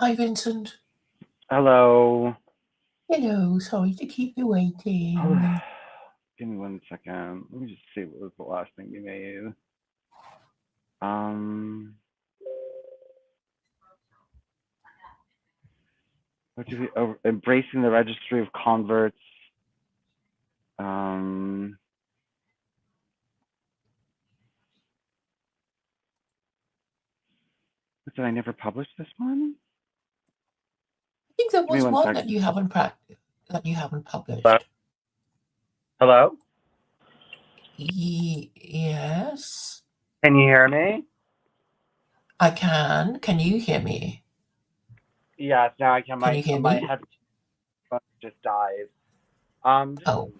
Hi, Vincent. Hello. Hello, sorry to keep you waiting. Give me 1 second. Let me just see what was the last thing you made. Um, what did we? Oh, embracing the registry of converts. Um, did I never publish this one? I think there Give me was one one second. that you haven't Hello? published. Hello? Yes, Can you hear me? I can. Can you hear me? Yes, now I can. Can My you hear my me? headphone just died. Just Oh,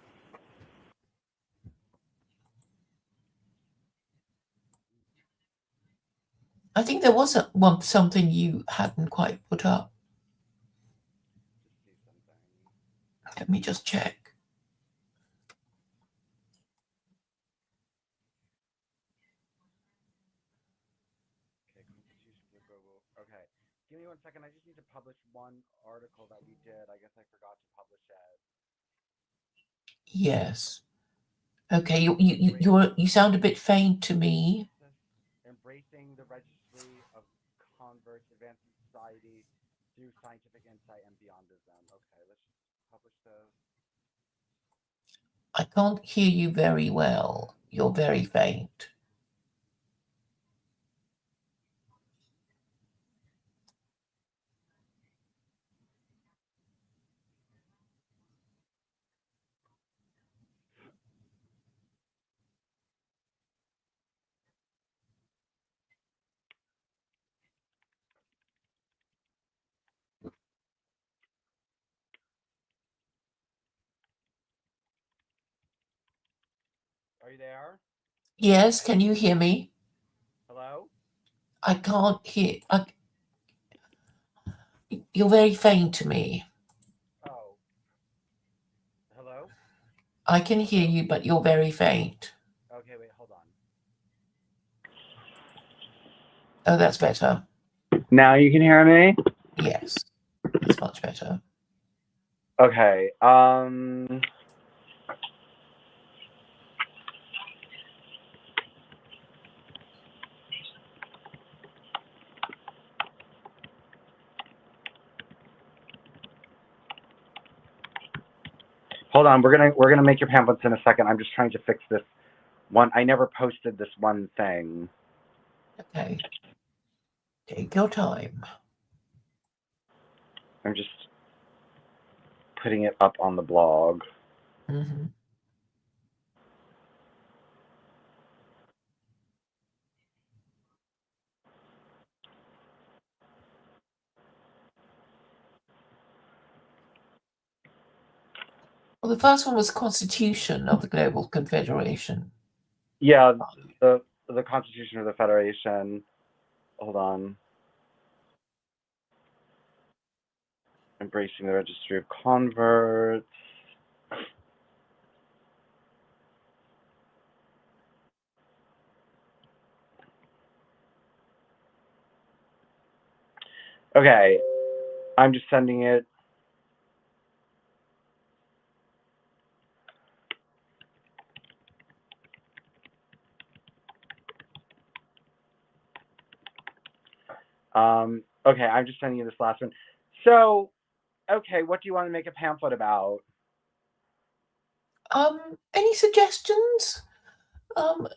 I think there was something you hadn't quite put up. see something. Let me just check. Okay, Constitution for Global. Okay, give me 1 second. I just need to publish one article that we did. I guess I forgot to publish it. Yes. Okay, you sound a bit faint to me. Embracing the registry of converts, advancing society through scientific insight and beyondism. Okay, let's just publish this. I can't hear you very well. You're very faint. Are you there? Yes, can you hear me? Hello? I can't hear. You're very faint to me. Oh, hello? I can hear Hello? you, but you're very faint. Okay, wait, hold on. Oh, that's better. Now you can hear me? Yes, that's much better. Okay, hold on. We're gonna make your pamphlets in a second. I'm just trying to fix this one. I never posted this one thing. Okay, take your time. I'm just putting it up on the blog. Hmm. Well, the first one was Constitution of the Global Confederation. Yeah, the Constitution of the Federation. Hold on. Embracing the registry of converts. Okay, I'm just sending it. Okay, I'm just sending you this last one. So, okay, what do you want to make a pamphlet about? Any suggestions? Um,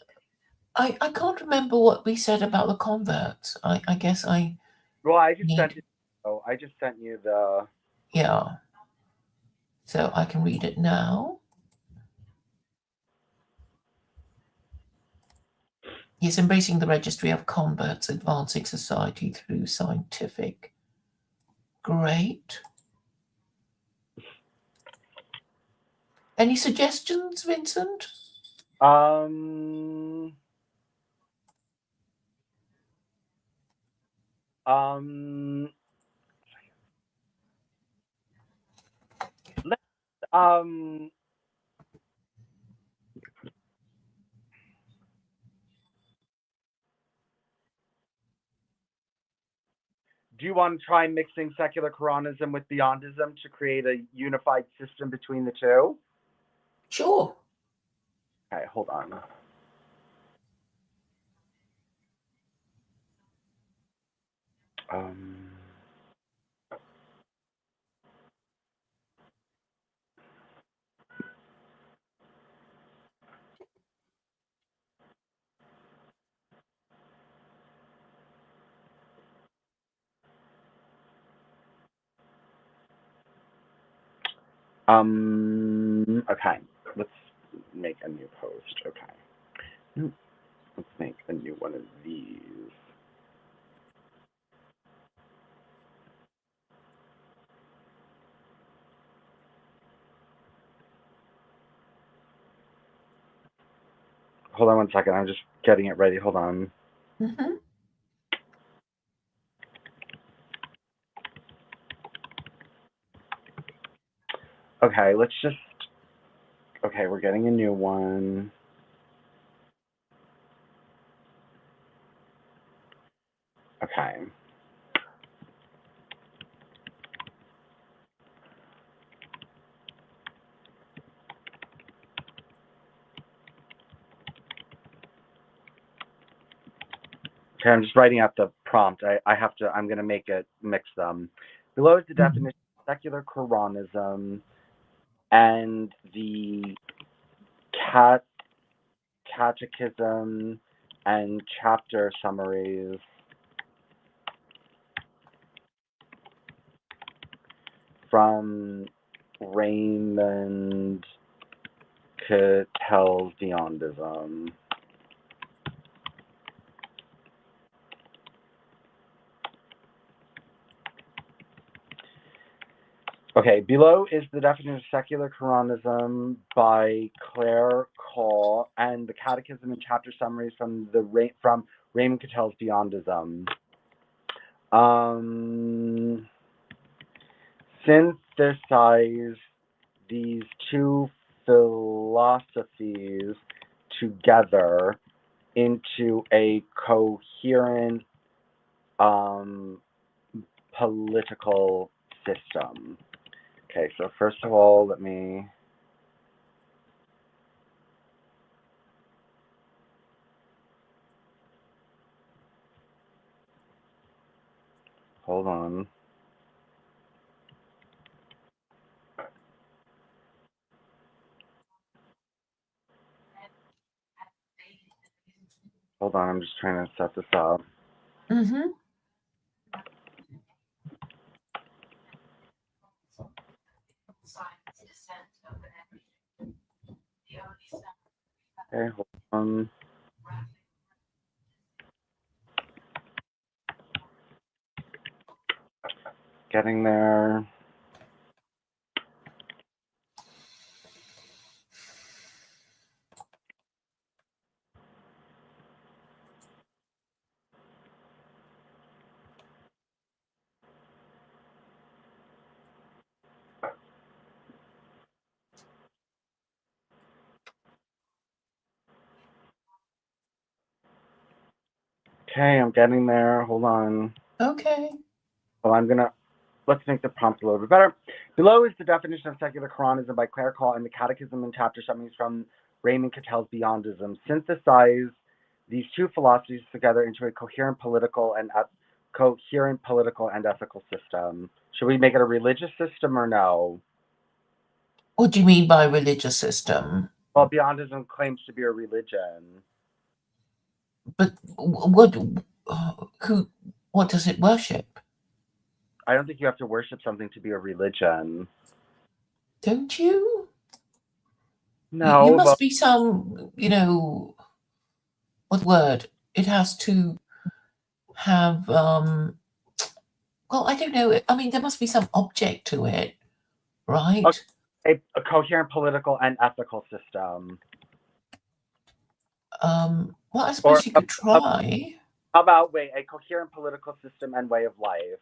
I can't remember what we said about the converts. I guess I Well, I just sent need, it. Oh, I just sent you the. yeah. So I can read it now. He's embracing the registry of converts, advancing society through scientific. Great. Any suggestions, Vincent? Um. Um. Let. Um. Do you want to try mixing secular Koranism with Beyondism to create a unified system between the two? Sure. Okay, hold on. Um, okay. Let's make a new post. Okay. Let's make a new one of these. Hold on one second. I'm just getting it ready. Hold on. Mm-hmm. Okay, let's just. Okay, we're getting a new one. Okay. Okay, I'm just writing out the prompt. I'm going to make it mix them. Below is the definition of secular Koranism and the catechism and chapter summaries from Raymond Cattell's Beyondism. Okay, below is the definition of secular Koranism by Claire Call and the catechism and chapter summaries from Raymond Cattell's Beyondism. Synthesize these two philosophies together into a coherent political system. Okay, so first of all, let me hold on. Hold on, I'm just trying to set this up. Mm-hmm. Okay, hold on. Getting there. Okay, I'm getting there. Hold on. Okay. Well, let's make the prompt a little bit better. Below is the definition of secular Koranism by Claire Call and the Catechism and chapter summaries from Raymond Cattell's Beyondism. Synthesize these two philosophies together into a coherent political and ethical system. Should we make it a religious system or no? What do you mean by religious system? Well, Beyondism claims to be a religion. But what? Who? What does it worship? I don't think you have to worship something to be a religion. Don't you? No, You but must be some. What word? It has to have. Well, I don't know. I mean, there must be some object to it, right? a coherent political and ethical system. Well, I Or suppose you could try. how about a coherent political system and way of life?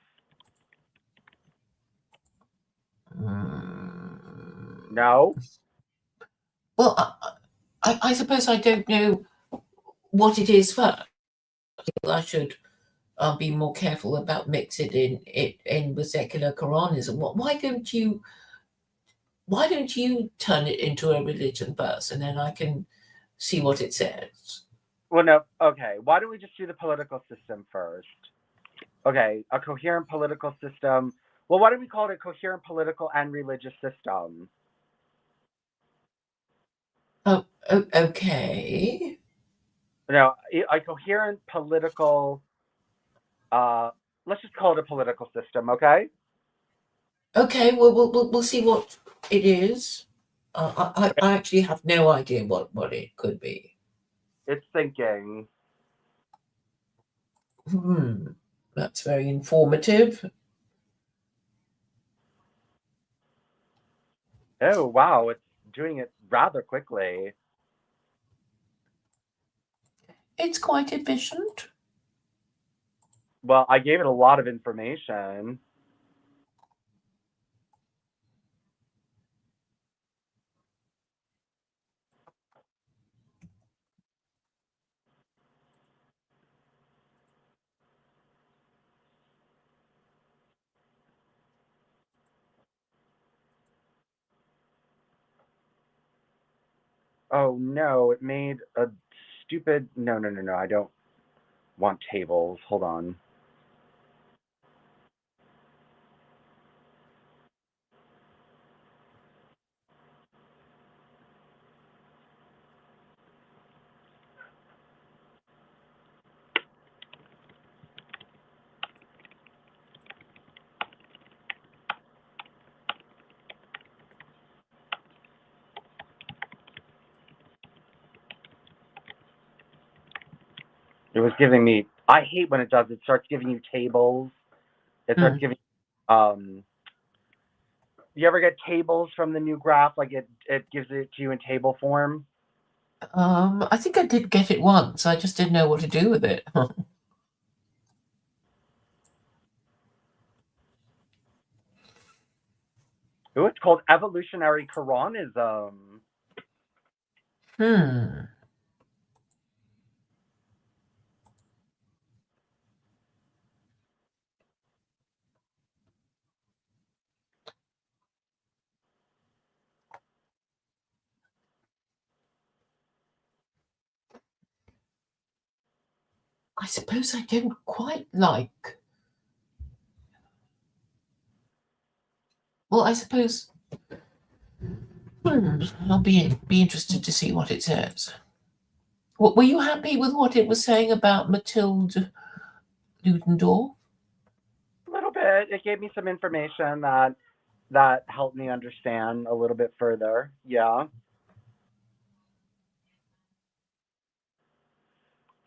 No. Well, I suppose I don't know what it is first. I should be more careful about mixing it in with secular Koranism. Why don't you turn it into a religion first, and then I can see what it says? Well, no. Okay. Why don't we just do the political system first? Okay, a coherent political system. Well, why don't we call it a coherent political and religious system? Oh, okay. No, a coherent political. Let's just call it a political system, okay? Okay, we'll see what it is. I actually have no idea what it could be. It's thinking. That's very informative. Oh, wow, it's doing it rather quickly. It's quite efficient. Well, I gave it a lot of information. Oh no, it made a stupid. No, no, no, no. I don't want tables. Hold on. It was giving me. I hate when it does. It starts giving you tables. It starts giving. You ever get tables from the new graph? Like it gives it to you in table form. I think I did get it once. I just didn't know what to do with it. Oh, it's called Evolutionary Koranism. Hmm. I suppose I don't quite like. Well, I suppose I'll be interested to see what it says. Were you happy with what it was saying about Mathilde Ludendorff? A little bit. It gave me some information that helped me understand a little bit further. Yeah.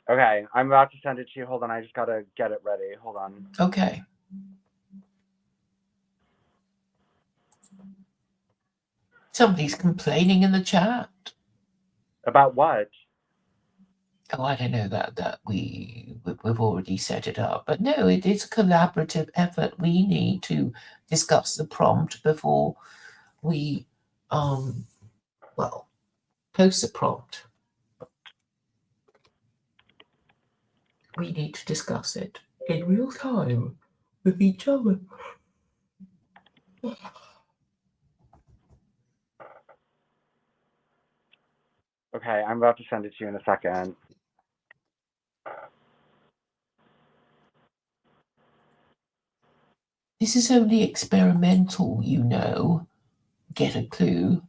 Okay, I'm about to send it to you. Hold on, I just gotta get it ready. Hold on. Okay. Somebody's complaining in the chat. About what? Oh, I don't know that we've already set it up, but no, it is a collaborative effort. We need to discuss the prompt before we, well, post the prompt. We need to discuss it in real time with each other. Okay, I'm about to send it to you in a second. This is only experimental, you know. Get a clue.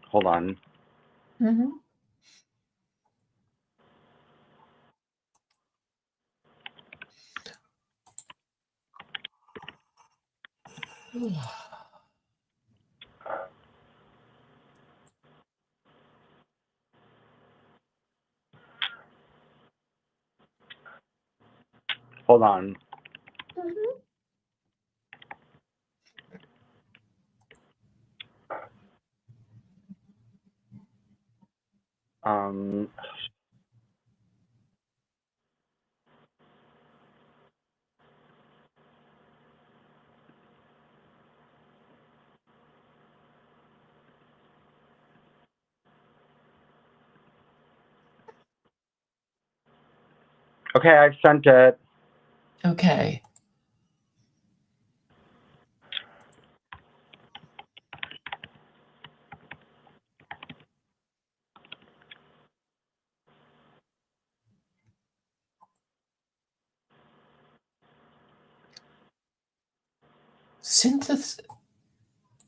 Hold on. Mm-hmm. Hold on. Mm-hmm. Um Okay, I've sent it. Okay.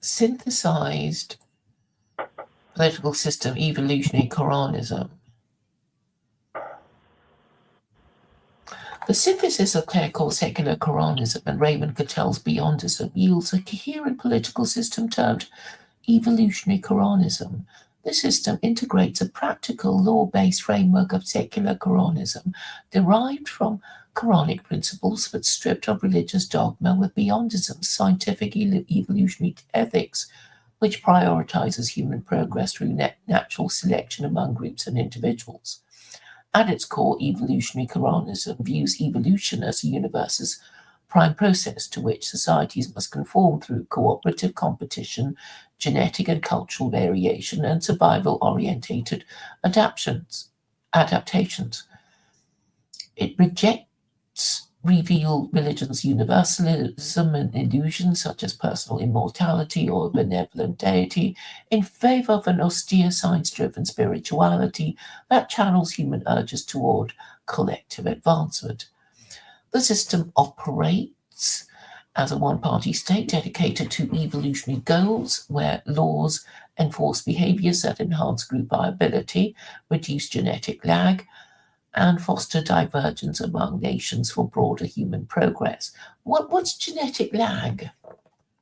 Synthesized political system, evolutionary Koranism. The synthesis of clerical secular Koranism and Raymond Cattell's Beyondism yields a coherent political system termed evolutionary Koranism. This system integrates a practical, law-based framework of secular Koranism derived from Quranic principles but stripped of religious dogma with Beyondism's scientific evolutionary ethics, which prioritizes human progress through natural selection among groups and individuals. At its core, evolutionary Quranism views evolution as the universe's prime process to which societies must conform through cooperative competition, genetic and cultural variation, and survival-orientated adaptations. It rejects revealed religions' universalism and illusions such as personal immortality or a benevolent deity in favor of an austere science-driven spirituality that channels human urges toward collective advancement. The system operates as a one-party state dedicated to evolutionary goals where laws enforce behaviors that enhance group viability, reduce genetic lag, and foster divergence among nations for broader human progress. What's genetic lag?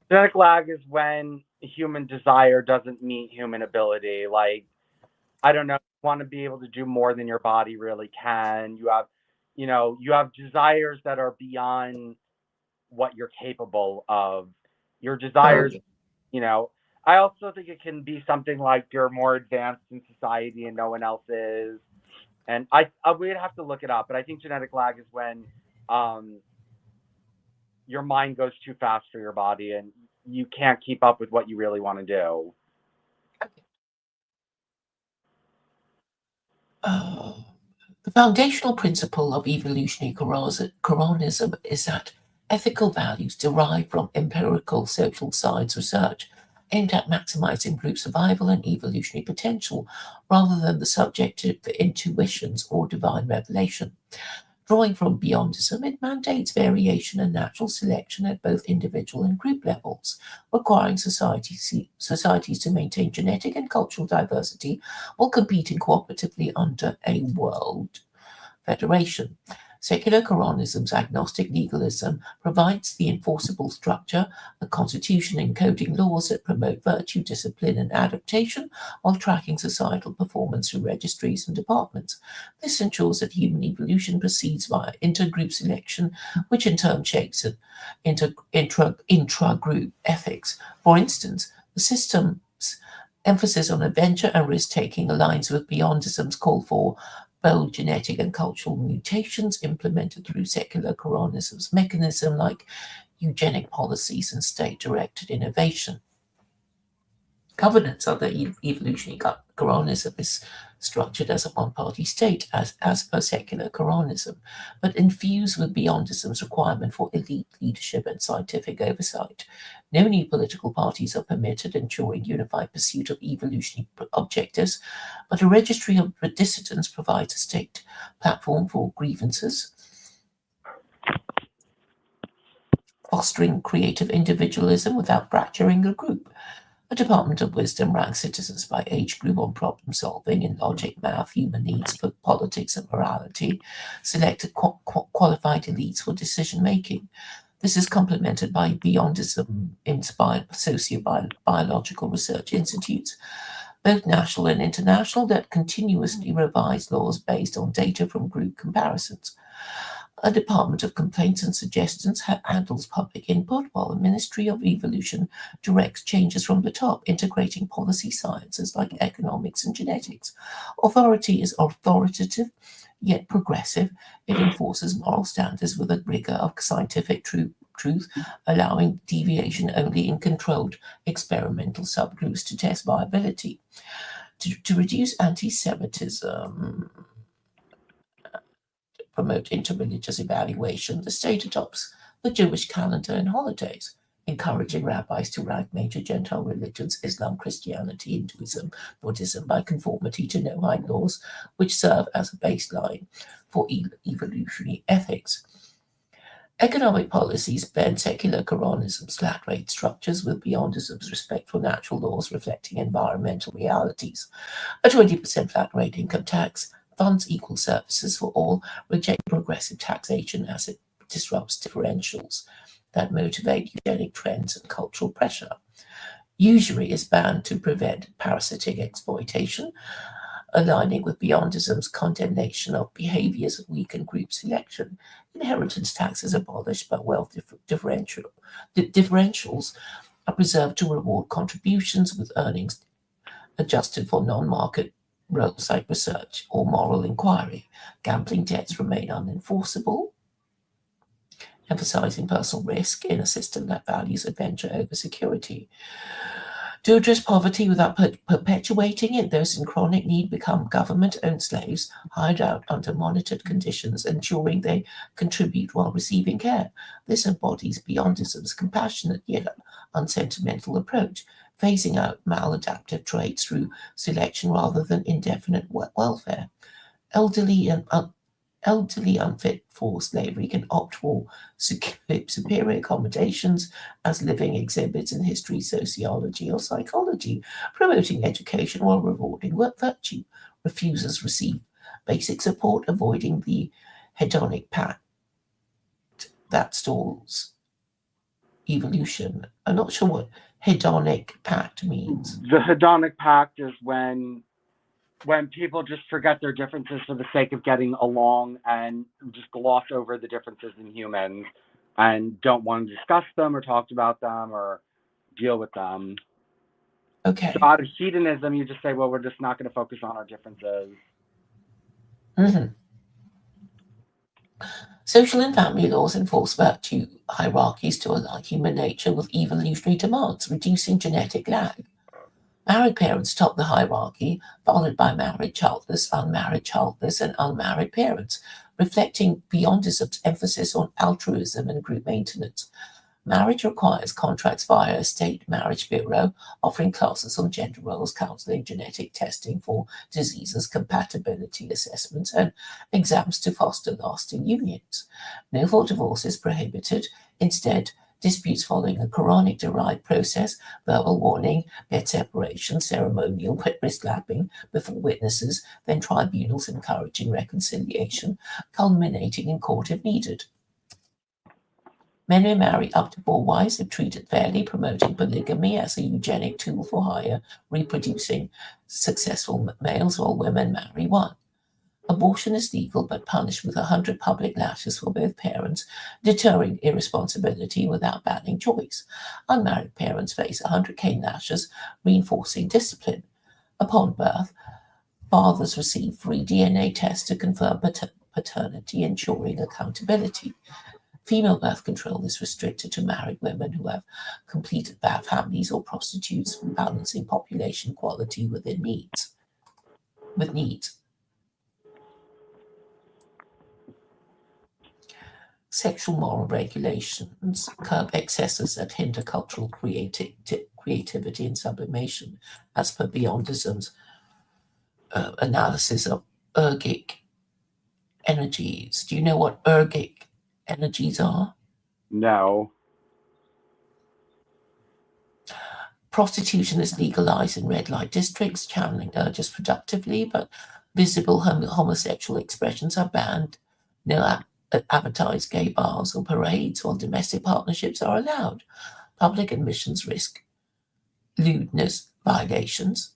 Genetic lag is when human desire doesn't meet human ability. Like, I don't know, you want to be able to do more than your body really can. You have desires that are beyond what you're capable of. Your Oh, desires, you know, I also think it can be something like you're more advanced in society and no one else is. And I we'd have to look it up, but I think genetic lag is when um, your mind goes too fast for your body and you can't keep up with what you really want to do. oh. The foundational principle of evolutionary Quranism is that ethical values derive from empirical social science research aimed at maximizing group survival and evolutionary potential rather than the subjective intuitions or divine revelation. Drawing from Beyondism, it mandates variation and natural selection at both individual and group levels, requiring societies to maintain genetic and cultural diversity while competing cooperatively under a world federation. Secular Quranism's agnostic legalism provides the enforceable structure, a constitution encoding laws that promote virtue, discipline, and adaptation while tracking societal performance through registries and departments. This ensures that human evolution proceeds via intergroup selection, which in turn shapes an intra-group ethics. For instance, the system's emphasis on adventure and risk-taking aligns with Beyondism's call for bold genetic and cultural mutations implemented through secular Quranism's mechanism like eugenic policies and state-directed innovation. Governance under evolutionary Quranism is structured as a one-party state, as per secular Quranism, but infused with Beyondism's requirement for elite leadership and scientific oversight. No new political parties are permitted, ensuring unified pursuit of evolutionary objectives, but a registry of dissidents provides a state platform for grievances, fostering creative individualism without fracturing the group. A Department of Wisdom ranks citizens by age group on problem solving in logic, math, human needs, politics, and morality, selected qualified elites for decision making. This is complemented by Beyondism inspired sociobiological research institutes, both national and international, that continuously revise laws based on data from group comparisons. A Department of Complaints and Suggestions handles public input, while the Ministry of Evolution directs changes from the top, integrating policy sciences like economics and genetics. Authority is authoritative, yet progressive. It enforces moral standards with a rigor of scientific truth, allowing deviation only in controlled experimental subgroups to test viability. To reduce anti Semitism, promote interreligious evaluation, the state adopts the Jewish calendar and holidays, encouraging rabbis to rank major Gentile religions, Islam, Christianity, Hinduism, Buddhism, by conformity to Noahide laws, which serve as a baseline for evolutionary ethics. Economic policies blend secular Koranism's flat rate structures with Beyondism's respect for natural laws reflecting environmental realities. A 20% flat rate income tax funds equal services for all, reject progressive taxation as it disrupts differentials that motivate eugenic trends and cultural pressure. Usury is banned to prevent parasitic exploitation, aligning with Beyondism's condemnation of behaviors that weaken group selection. Inheritance tax is abolished, but wealth differentials are preserved to reward contributions with earnings adjusted for non-market roles like research or moral inquiry. Gambling debts remain unenforceable, emphasizing personal risk in a system that values adventure over security. To address poverty without perpetuating it, those in chronic need become government-owned slaves, hired out under monitored conditions, ensuring they contribute while receiving care. This embodies Beyondism's compassionate yet unsentimental approach, phasing out maladaptive traits through selection rather than indefinite welfare. Elderly unfit for slavery can opt for superior accommodations as living exhibits in history, sociology, or psychology, promoting education while rewarding work virtue. Refusers receive basic support, avoiding the hedonic pact that stalls evolution. I'm not sure what hedonic pact means. The hedonic pact is when people just forget their differences for the sake of getting along and just gloss over the differences in humans and don't want to discuss them or talk about them or deal with them. Okay. So out of hedonism, you just say, well, we're just not going to focus on our differences. Mm-hmm. Social and family laws enforce virtue hierarchies to align human nature with evolutionary demands, reducing genetic lag. Married parents top the hierarchy, followed by married, childless, and unmarried parents, reflecting Beyondism's emphasis on altruism and group maintenance. Marriage requires contracts via a state marriage bureau, offering classes on gender roles, counseling, genetic testing for diseases, compatibility assessments, and exams to foster lasting unions. No for divorce is prohibited. Instead, disputes following a Quranic-derived process, verbal warning, bed separation, ceremonial witness slapping before witnesses, then tribunals encouraging reconciliation, culminating in court if needed. Men may marry up to 4 wives if treated fairly, promoting polygamy as a eugenic tool for higher reproducing successful males, while women marry one. Abortion is legal but punished with 100 public lashes for both parents, deterring irresponsibility without banning choice. Unmarried parents face 100 cane lashes, reinforcing discipline. Upon birth, fathers receive free DNA tests to confirm paternity, ensuring accountability. Female birth control is restricted to married women who have completed bad families or prostitutes, balancing population quality with needs. Sexual moral regulations curb excesses that hinder cultural creativity and sublimation, as per Beyondism's analysis of ergic energies. Do you know what ergic energies are? No. Prostitution is legalized in red light districts, channeling urges productively, but visible homosexual expressions are banned. No advertised gay bars or parades, while domestic partnerships are allowed. Public admissions risk lewdness violations.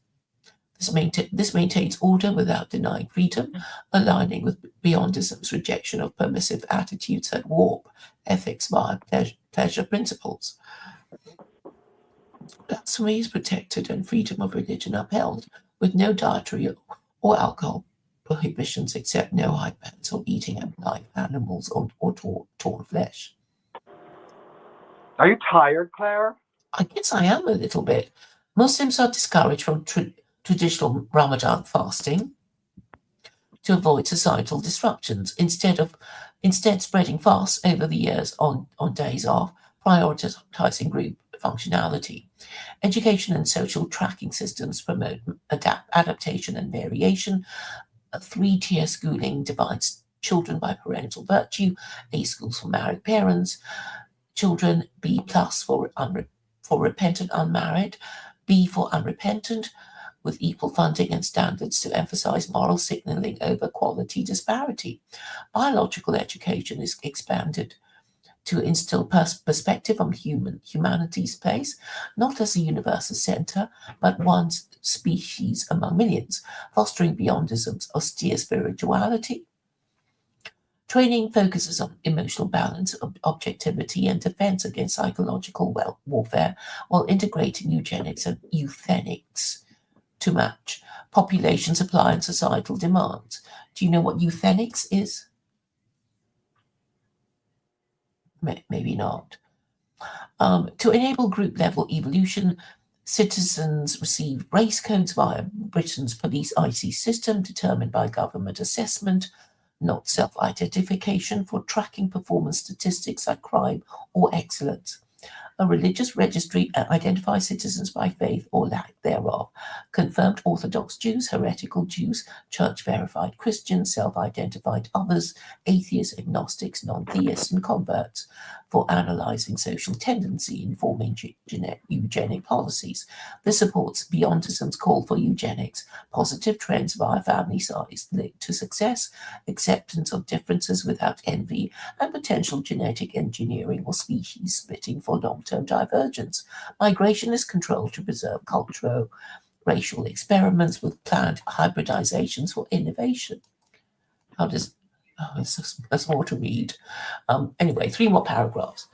This maintains order without denying freedom, aligning with Beyondism's rejection of permissive attitudes that warp ethics via pleasure principles. Blasphemy is protected and freedom of religion upheld, with no dietary or alcohol prohibitions except no hide bans or eating live animals or torn flesh. Are you tired, Claire? I guess I am a little bit. Muslims are discouraged from traditional Ramadan fasting. to avoid societal disruptions, instead spreading fast over the years on days off, prioritizing group functionality. Education and social tracking systems promote adaptation and variation. A three-tier schooling divides children by parental virtue: A schools for married parents, children; B plus for repentant unmarried, B for unrepentant, with equal funding and standards to emphasize moral signaling over quality disparity. Biological education is expanded to instill perspective on humanity's place, not as a universal center, but one species among millions, fostering beyondism's austere spirituality. Training focuses on emotional balance, objectivity, and defense against psychological warfare, while integrating eugenics and euthenics to match population supply and societal demands. Do you know what euthenics is? Maybe not. To enable group-level evolution, citizens receive race codes via Britain's police IC system, determined by government assessment, not self-identification, for tracking performance statistics like crime or excellence. A religious registry identifies citizens by faith or lack thereof: confirmed Orthodox Jews, heretical Jews, church-verified Christians, self-identified others, atheists, agnostics, non-theists, and converts, for analyzing social tendency, informing eugenic policies. This supports beyondism's call for eugenics: positive trends via family size linked to success, acceptance of differences without envy, and potential genetic engineering or species splitting for long-term divergence. Migration is controlled to preserve cultural racial experiments with planned hybridizations for innovation. How does... Oh, there's more to read. Anyway, 3 more paragraphs.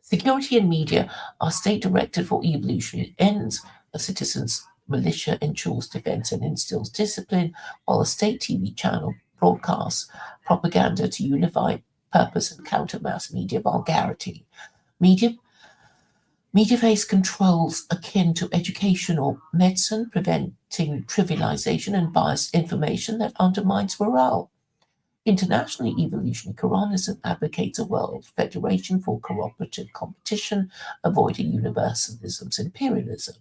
Security and media are state-directed for evolutionary ends. A citizen's militia ensures defense and instills discipline, while a state TV channel broadcasts propaganda to unify purpose and counter mass media vulgarity. Media face controls akin to education or medicine, preventing trivialization and biased information that undermines morale. Internationally, evolutionary Koranism advocates a world federation for cooperative competition, avoiding universalism's imperialism.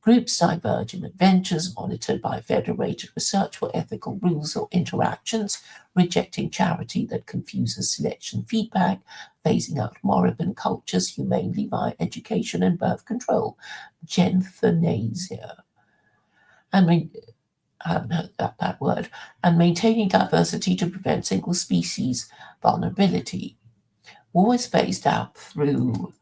Groups diverge in adventures monitored by federated research for ethical rules or interactions, rejecting charity that confuses selection feedback, phasing out moribund cultures humanely via education and birth control, genthanasia. I haven't heard that word, and maintaining diversity to prevent single species vulnerability. War is phased out through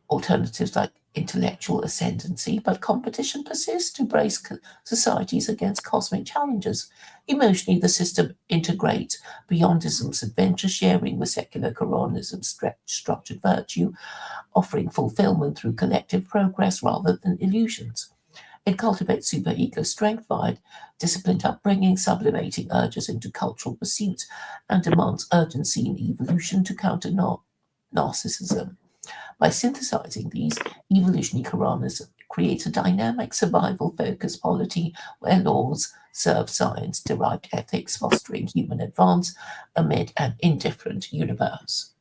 alternatives like intellectual ascendancy, but competition persists to brace societies against cosmic challenges. Emotionally, the system integrates beyondism's adventure sharing with secular Koranism's structured virtue, offering fulfillment through collective progress rather than illusions. It cultivates superego strength via disciplined upbringing, sublimating urges into cultural pursuits, and demands urgency in evolution to counter narcissism. By synthesizing these, evolutionary Koranism creates a dynamic, survival-focused polity where laws serve science-derived ethics, fostering human advance amid an indifferent universe.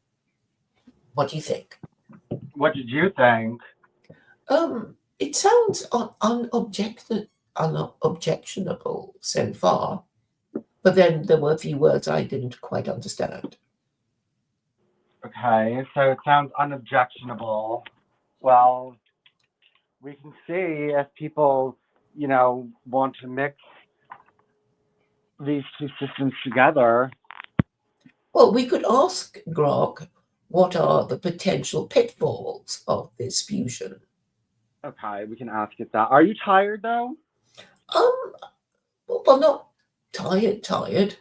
What do you think? What did you think? It sounds unobjectionable so far, but then there were a few words I didn't quite understand. Okay, so it sounds unobjectionable. Well, we can see if people, want to mix these two systems together. Well, we could ask Grog, what are the potential pitfalls of this fusion? Okay, we can ask it that. Are you tired though? Well, not tired.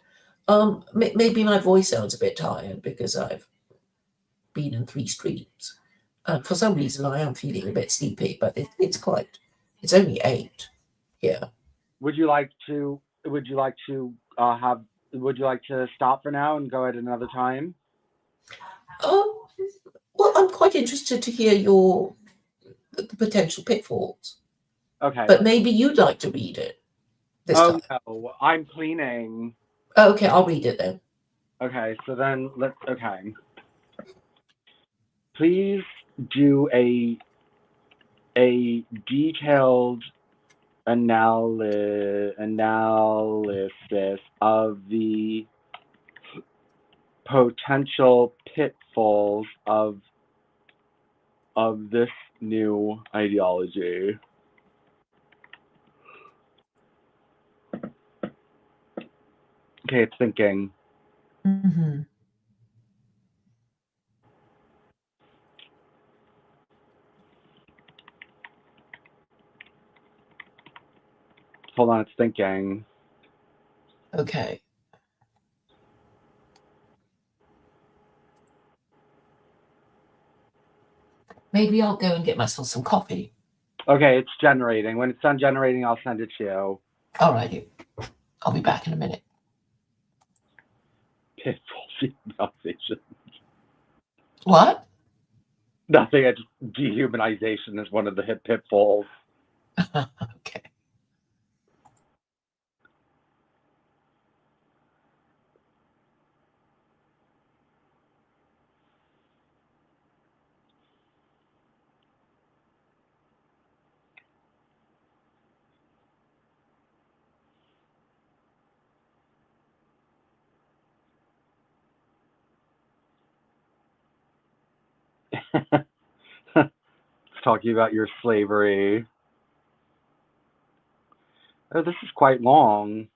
Maybe my voice sounds a bit tired because I've been in 3 streams. And for some reason I am feeling a bit sleepy, but it's only 8 here. Would you like to stop for now and go at another time? Well, I'm quite interested to hear the potential pitfalls. Okay. But maybe you'd like to read it. this Oh time. no, I'm cleaning. Oh, okay, I'll read it then. Okay, so then okay. Please do a detailed analysis of the potential pitfalls of this new ideology. Okay, it's thinking. Mm-hmm. Hold on, it's thinking. Okay. Maybe I'll go and get myself some coffee. Okay, it's generating. When it's done generating, I'll send it to you. All righty. I'll be back in a minute. Pitfalls dehumanization. What? Nothing. Just dehumanization is one of the pitfalls. Okay. Talking about your slavery. Oh, this is quite long.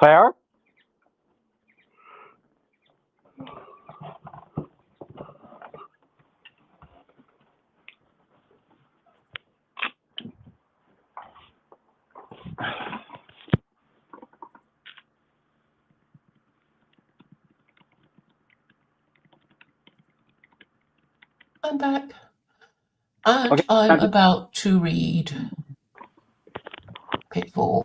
Claire? I'm back. And Okay, I'm about to read Pitfalls.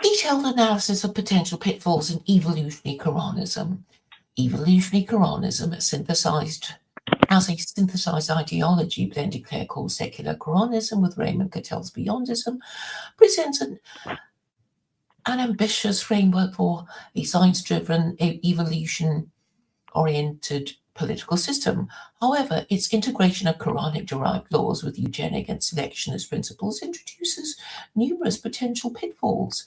Detailed analysis of potential pitfalls in evolutionary Koranism. Evolutionary Koranism synthesized as a synthesized ideology blending Claire Cole's secular Koranism with Raymond Cattell's Beyondism, presents an ambitious framework for a science-driven, evolution-oriented political system. However, its integration of Quranic-derived laws with eugenic and selectionist principles introduces numerous potential pitfalls.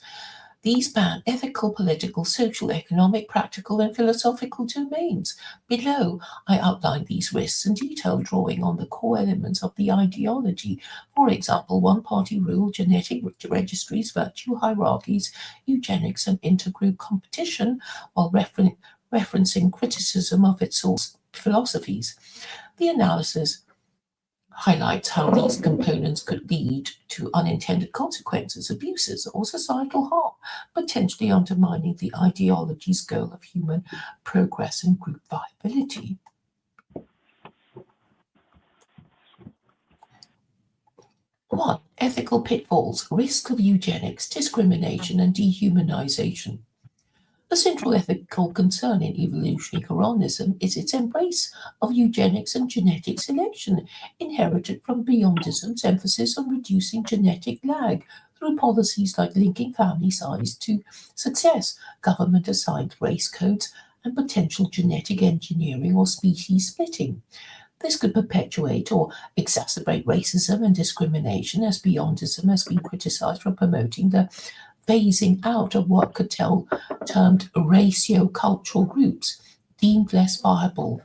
These span ethical, political, social, economic, practical, and philosophical domains. Below, I outline these risks in detail, drawing on the core elements of the ideology. For example, one-party rule, genetic registries, virtue hierarchies, eugenics, and intergroup competition, while referencing criticism of its source philosophies. The analysis highlights how these components could lead to unintended consequences, abuses, or societal harm, potentially undermining the ideology's goal of human progress and group viability. 1. Ethical pitfalls, risk of eugenics, discrimination, and dehumanization. The central ethical concern in evolutionary Koranism is its embrace of eugenics and genetic selection, inherited from Beyondism's emphasis on reducing genetic lag through policies like linking family size to success, government-assigned race codes, and potential genetic engineering or species splitting. This could perpetuate or exacerbate racism and discrimination, as Beyondism has been criticized for promoting the phasing out of what Cattell termed ratio-cultural groups, deemed less viable.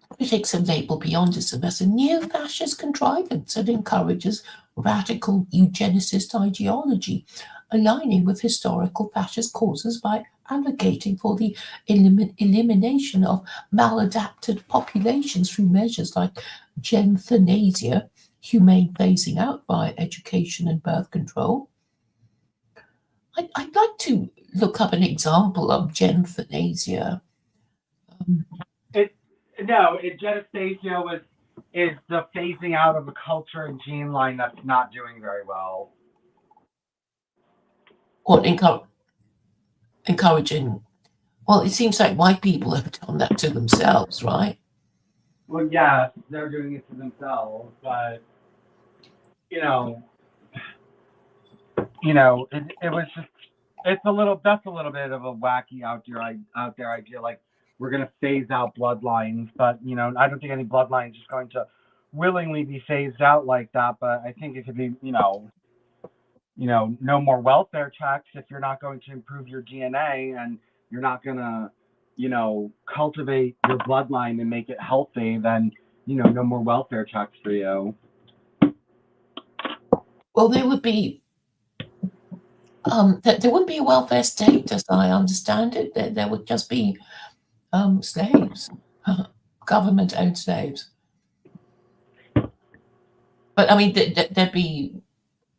Critics have labelled Beyondism as a neo-fascist contrivance that encourages radical eugenicist ideology, aligning with historical fascist causes by advocating for the elimination of maladapted populations through measures like euthanasia, humane phasing out by education and birth control. I'd like to look up an example of euthanasia. Euthanasia is the phasing out of a culture and gene line that's not doing very well. What encouraging? Well, it seems like white people have done that to themselves, right? Well, yes, they're doing it to themselves, but it was just that's a little bit of a wacky out there idea, like we're going to phase out bloodlines, but I don't think any bloodline is just going to willingly be phased out like that. But I think it could be no more welfare checks if you're not going to improve your DNA and you're not going to cultivate your bloodline and make it healthy, then no more welfare checks for you. Well, there would be there wouldn't be a welfare state, as I understand it. There would just be slaves, government-owned slaves. But I mean, there'd be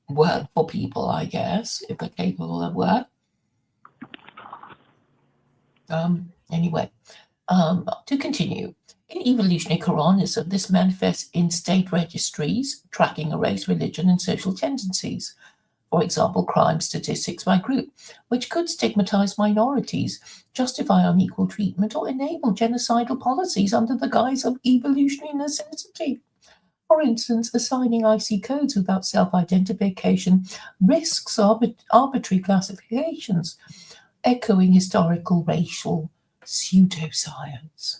work for people, I guess, if they're capable of work. Anyway, to continue. In evolutionary Koranism, this manifests in state registries tracking a race, religion, and social tendencies. For example, crime statistics by group, which could stigmatize minorities, justify unequal treatment, or enable genocidal policies under the guise of evolutionary necessity. For instance, assigning IC codes without self-identification risks arbitrary classifications, echoing historical racial pseudoscience.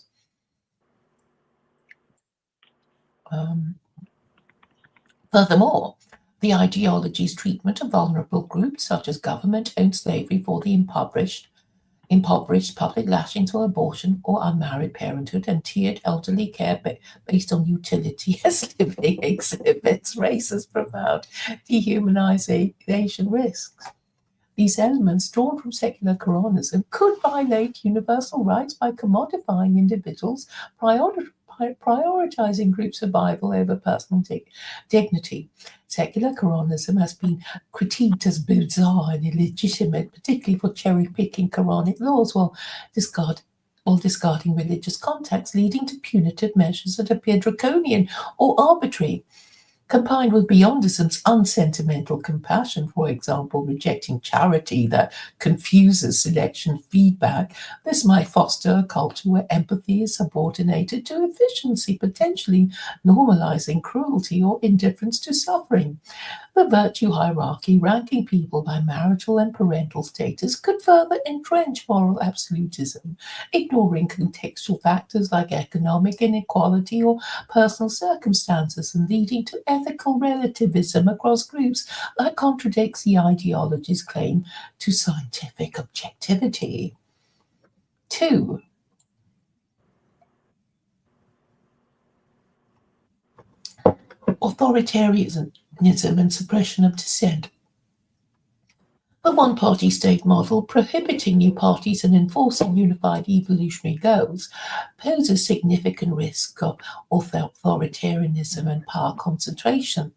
Furthermore, the ideology's treatment of vulnerable groups, such as government-owned slavery for the impoverished, public lashings for abortion or unmarried parenthood, and tiered elderly care based on utility as living exhibits racist profound dehumanization risks. These elements, drawn from secular Koranism, could violate universal rights by commodifying individuals, prioritizing group survival over personal dignity. Secular Koranism has been critiqued as bizarre and illegitimate, particularly for cherry-picking Quranic laws while discarding religious context, leading to punitive measures that appear draconian or arbitrary. Combined with Beyondism's unsentimental compassion, for example, rejecting charity that confuses selection feedback, this might foster a culture where empathy is subordinated to efficiency, potentially normalizing cruelty or indifference to suffering. The virtue hierarchy, ranking people by marital and parental status, could further entrench moral absolutism, ignoring contextual factors like economic inequality or personal circumstances, and leading to ethical relativism across groups that contradicts the ideology's claim to scientific objectivity. Two, authoritarianism and suppression of dissent. The one party state model, prohibiting new parties and enforcing unified evolutionary goals, poses significant risk of authoritarianism and power concentration.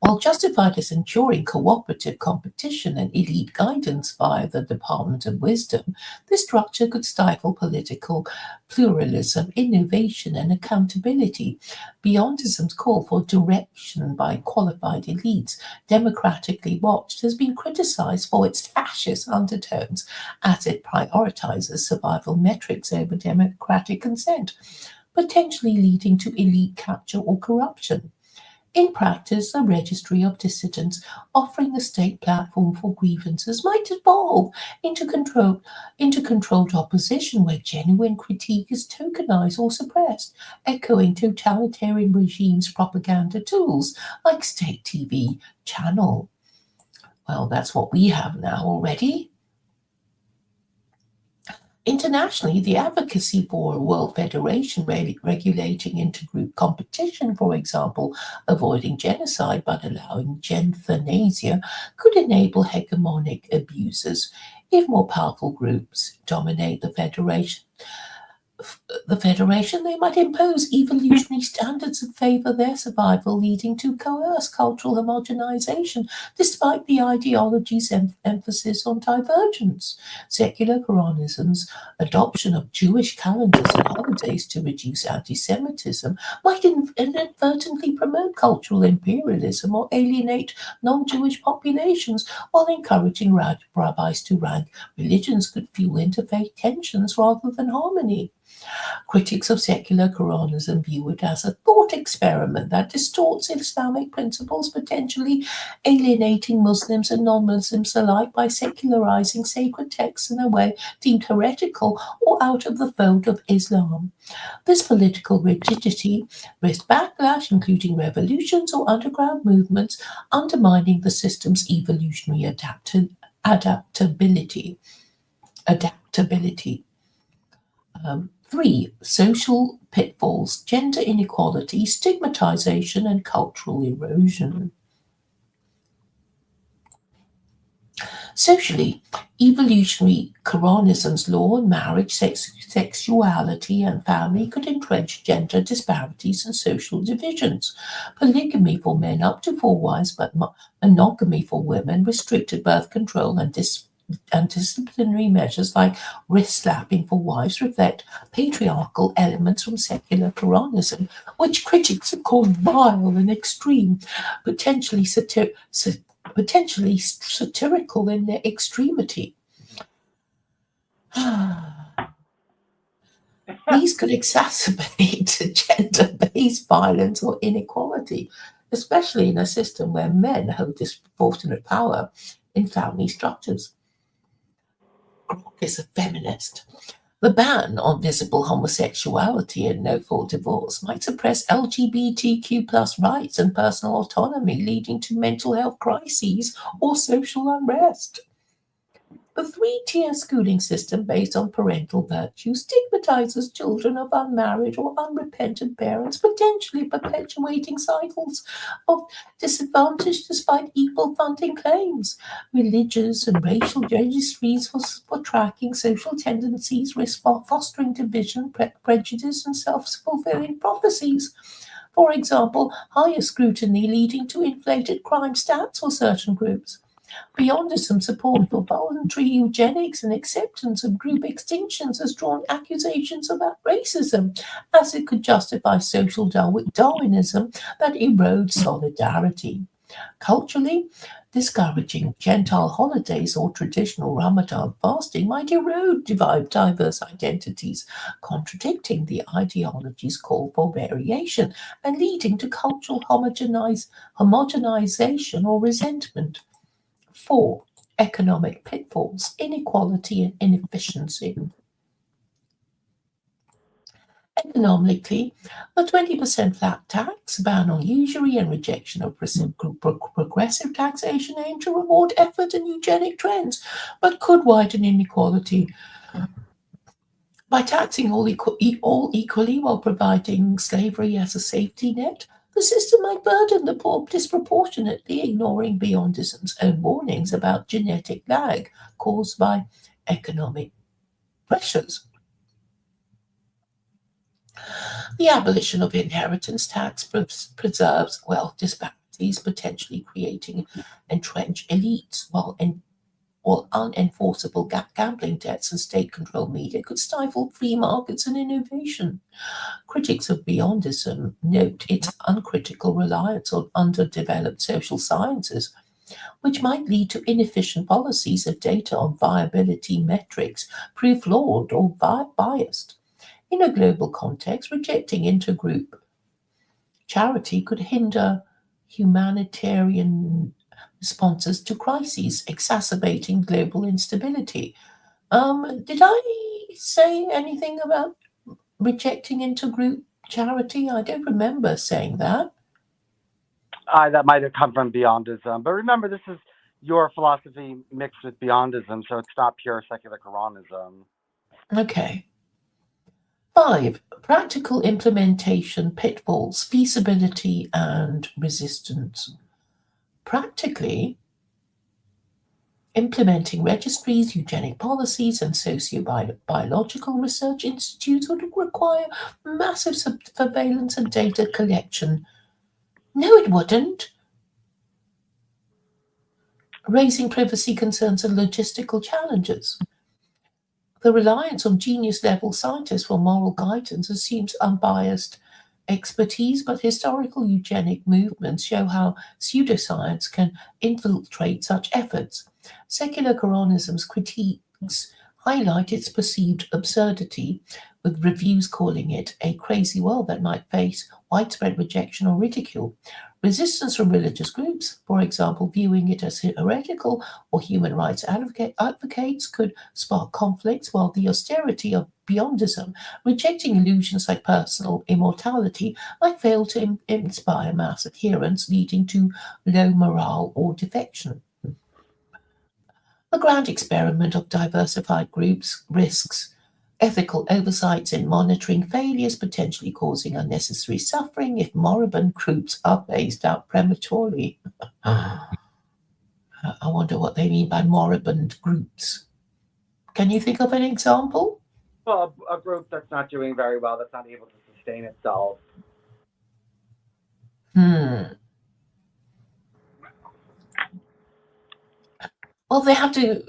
While justified as ensuring cooperative competition and elite guidance via the Department of Wisdom, this structure could stifle political pluralism, innovation, and accountability. Beyondism's call for direction by qualified elites, democratically watched, has been criticized for its fascist undertones as it prioritizes survival metrics over democratic consent, potentially leading to elite capture or corruption. In practice, a registry of dissidents offering a state platform for grievances might evolve into controlled opposition where genuine critique is tokenized or suppressed, echoing totalitarian regimes' propaganda tools like state TV channel. Well, that's what we have now already. Internationally, the advocacy for a world federation regulating intergroup competition, for example, avoiding genocide but allowing euthanasia, could enable hegemonic abuses. If more powerful groups dominate the federation, they might impose evolutionary standards that favor their survival, leading to coerced cultural homogenization, despite the ideology's emphasis on divergence. Secular Koranism's adoption of Jewish calendars and holidays to reduce anti Semitism might inadvertently promote cultural imperialism or alienate non Jewish populations, while encouraging rabbis to rank religions could fuel interfaith tensions rather than harmony. Critics of secular Koranism view it as a thought experiment that distorts Islamic principles, potentially alienating Muslims and non Muslims alike by secularizing sacred texts in a way deemed heretical or out of the fold of Islam. This political rigidity risks backlash, including revolutions or underground movements, undermining the system's evolutionary adaptability. Adaptability. Three, social pitfalls, gender inequality, stigmatization, and cultural erosion. Socially, evolutionary Koranism's law on marriage, sexuality, and family could entrench gender disparities and social divisions. Polygamy for men up to four wives, but monogamy for women, restricted birth control, and disciplinary measures like wrist slapping for wives reflect patriarchal elements from secular Koranism, which critics have called vile and extreme, potentially satirical in their extremity. These could exacerbate gender-based violence or inequality, especially in a system where men hold disproportionate power in family structures. Grok is a feminist. The ban on visible homosexuality and no-fault divorce might suppress LGBTQ plus rights and personal autonomy, leading to mental health crises or social unrest. The three-tier schooling system based on parental virtue stigmatizes children of unmarried or unrepentant parents, potentially perpetuating cycles of disadvantage despite equal funding claims. Religious and racial registries for tracking social tendencies risk fostering division, prejudice, and self-fulfilling prophecies. For example, higher scrutiny leading to inflated crime stats for certain groups. Beyondism support for voluntary eugenics and acceptance of group extinctions has drawn accusations about racism, as it could justify social Darwinism that erodes solidarity. Culturally, discouraging Gentile holidays or traditional Ramadan fasting might erode diverse identities, contradicting the ideology's call for variation and leading to cultural homogenization or resentment. 4. Economic pitfalls, inequality and inefficiency. Economically, a 20% flat tax, ban on usury, and rejection of progressive taxation aim to reward effort and eugenic trends, but could widen inequality by taxing all equally while providing slavery as a safety net. The system might burden the poor disproportionately, ignoring Beyondism's own warnings about genetic lag caused by economic pressures. The abolition of inheritance tax preserves wealth disparities, potentially creating entrenched elites, while unenforceable gambling debts and state-controlled media could stifle free markets and innovation. Critics of Beyondism note its uncritical reliance on underdeveloped social sciences, which might lead to inefficient policies if data on viability metrics prove flawed or biased. In a global context, rejecting intergroup charity could hinder humanitarian responses to crises, exacerbating global instability. Did I say anything about rejecting intergroup charity? I don't remember saying that. That might have come from Beyondism. But remember, this is your philosophy mixed with Beyondism, so it's not pure secular Koranism. Okay. 5. Practical implementation pitfalls, feasibility, and resistance. Practically, implementing registries, eugenic policies, and sociobiological research institutes would require massive surveillance and data collection. No, it wouldn't. Raising privacy concerns and logistical challenges. The reliance on genius-level scientists for moral guidance assumes unbiased expertise, but historical eugenic movements show how pseudoscience can infiltrate such efforts. Secular Koranism's critiques highlight its perceived absurdity, with reviews calling it a crazy world that might face widespread rejection or ridicule. Resistance from religious groups, for example, viewing it as heretical or human rights advocates, could spark conflicts, while the austerity of Beyondism, rejecting illusions like personal immortality, might fail to inspire mass adherence, leading to low morale or defection. The grand experiment of diversified groups risks ethical oversights in monitoring failures, potentially causing unnecessary suffering if moribund groups are phased out prematurely. I wonder what they mean by moribund groups. Can you think of an example? Well, a group that's not doing very well, that's not able to sustain itself. Well, they have to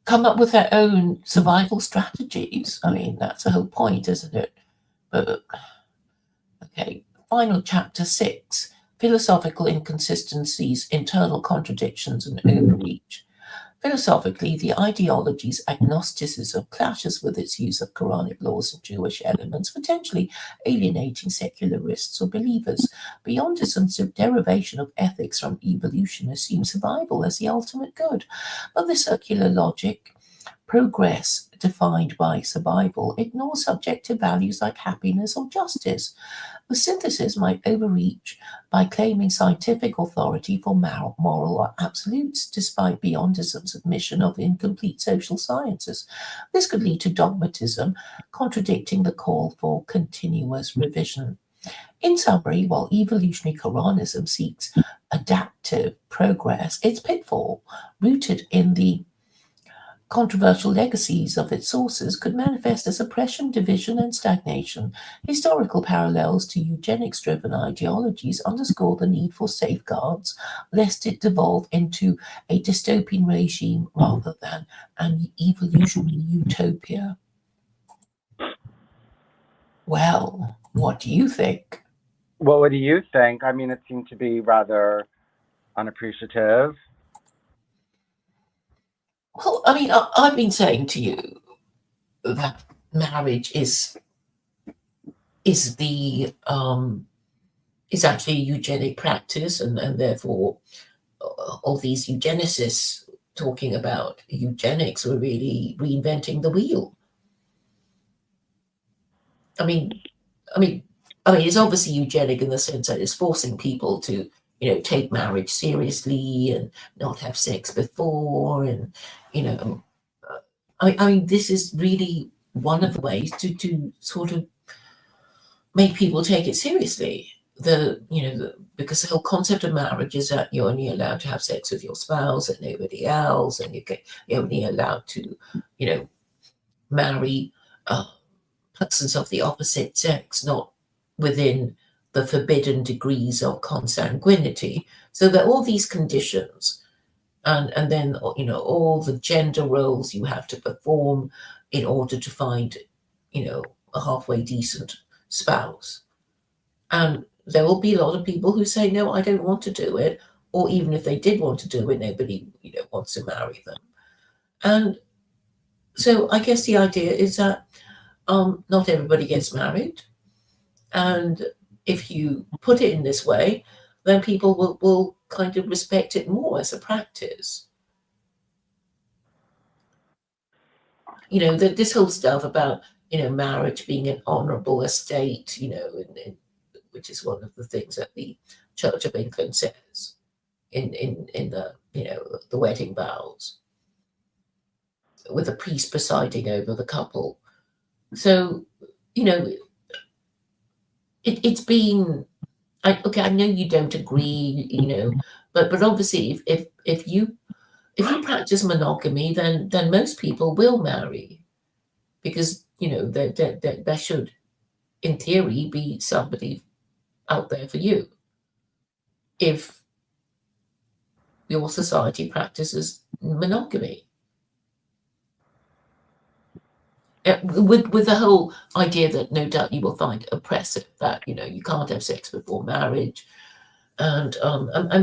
come up with their own survival strategies. I mean, that's the whole point, isn't it? But, okay, final chapter 6, philosophical inconsistencies, internal contradictions, and overreach. Philosophically, the ideology's agnosticism clashes with its use of Quranic laws and Jewish elements, potentially alienating secularists or believers. Beyondism's derivation of ethics from evolution assumes survival as the ultimate good, but the circular logic, progress defined by survival, ignores subjective values like happiness or justice. The synthesis might overreach by claiming scientific authority for moral absolutes, despite Beyondism's admission of incomplete social sciences. This could lead to dogmatism, contradicting the call for continuous revision. In summary, while evolutionary Koranism seeks adaptive progress, its pitfall, rooted in the controversial legacies of its sources could manifest as oppression, division, and stagnation. Historical parallels to eugenics driven ideologies underscore the need for safeguards, lest it devolve into a dystopian regime rather than an evolutionary utopia. Well, what do you think? What do you think? I mean, it seemed to be rather unappreciative. Well, I mean, I've been saying to you that marriage is the is actually a eugenic practice, and therefore all these eugenicists talking about eugenics were really reinventing the wheel. I mean, I mean, it's obviously eugenic in the sense that it's forcing people to, take marriage seriously and not have sex before, and you know, I mean, this is really one of the ways to sort of make people take it seriously. Because the whole concept of marriage is that you're only allowed to have sex with your spouse and nobody else, and you're only allowed to, marry persons of the opposite sex, not within the forbidden degrees of consanguinity. So there are all these conditions, and then all the gender roles you have to perform in order to find, a halfway decent spouse. And there will be a lot of people who say, no, I don't want to do it. Or even if they did want to do it, nobody, wants to marry them. And so I guess the idea is that not everybody gets married. And if you put it in this way, then people will kind of respect it more as a practice. This whole stuff about, marriage being an honourable estate, which is one of the things that the Church of England says in the the wedding vows, with a priest presiding over the couple. So it's been. I know you don't agree, but obviously if you practice monogamy, then most people will marry, because there should, in theory, be somebody out there for you if your society practices monogamy. With the whole idea that no doubt you will find oppressive, that you can't have sex before marriage, and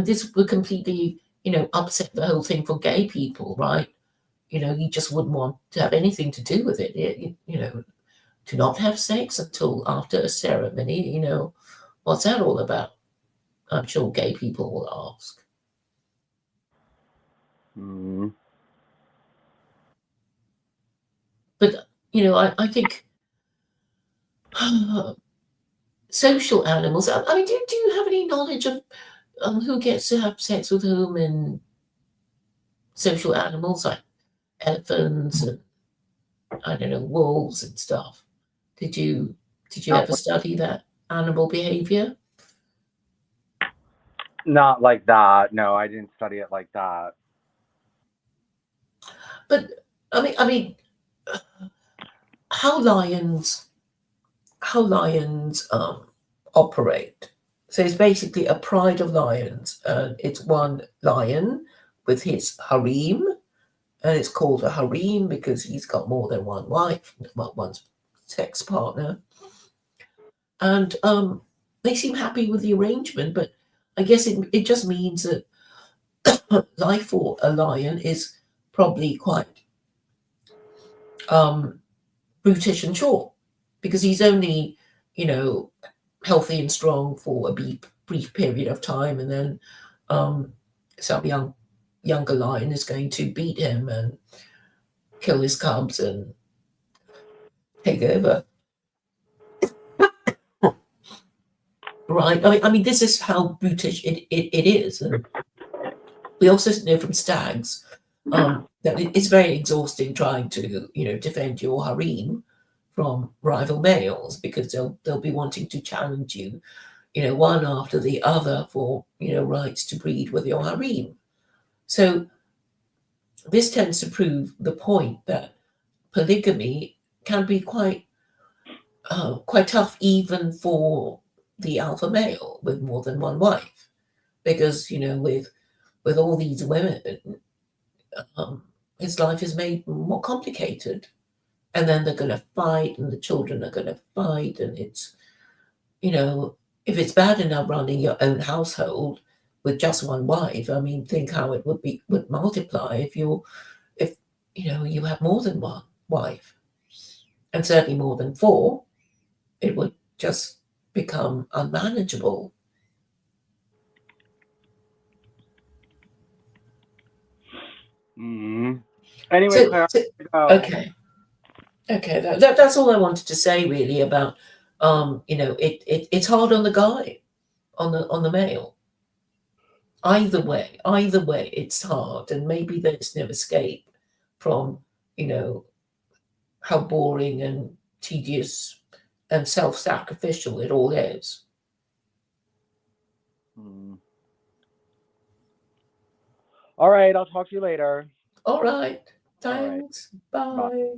this would completely upset the whole thing for gay people, right? You just wouldn't want to have anything to do with it. To not have sex until after a ceremony, what's that all about? I'm sure gay people will ask. Mm. But I think social animals. I mean, do you have any knowledge of who gets to have sex with whom in social animals, like elephants and, I don't know, wolves and stuff? Did you ever study that animal behavior? Not like that. No, I didn't study it like that. But I mean, how lions operate. So it's basically a pride of lions. It's one lion with his harem, and it's called a harem because he's got more than one wife, one sex partner. And they seem happy with the arrangement, but I guess it just means that life for a lion is probably quite brutish and short, because he's only, healthy and strong for a brief period of time, and then some younger lion is going to beat him and kill his cubs and take over. Right? I mean, this is how brutish it is. And we also know from stags that it's very exhausting trying to, defend your harem from rival males, because they'll be wanting to challenge you, one after the other for, rights to breed with your harem. So this tends to prove the point that polygamy can be quite tough even for the alpha male with more than one wife, because with all these women, um, his life is made more complicated, and then they're going to fight, and the children are going to fight, and it's you know if it's bad enough running your own household with just one wife, I mean, think how it would multiply if you have more than one wife, and certainly more than four. It would just become unmanageable. Mm. Anyway, So, Claire, so go. okay, okay, that's all I wanted to say really about it's hard on the guy, on the male. Either way, it's hard, and maybe there's no escape from you know how boring and tedious and self-sacrificial it all is. Mm. All right, I'll talk to you later. All right, All right, thanks, bye. bye.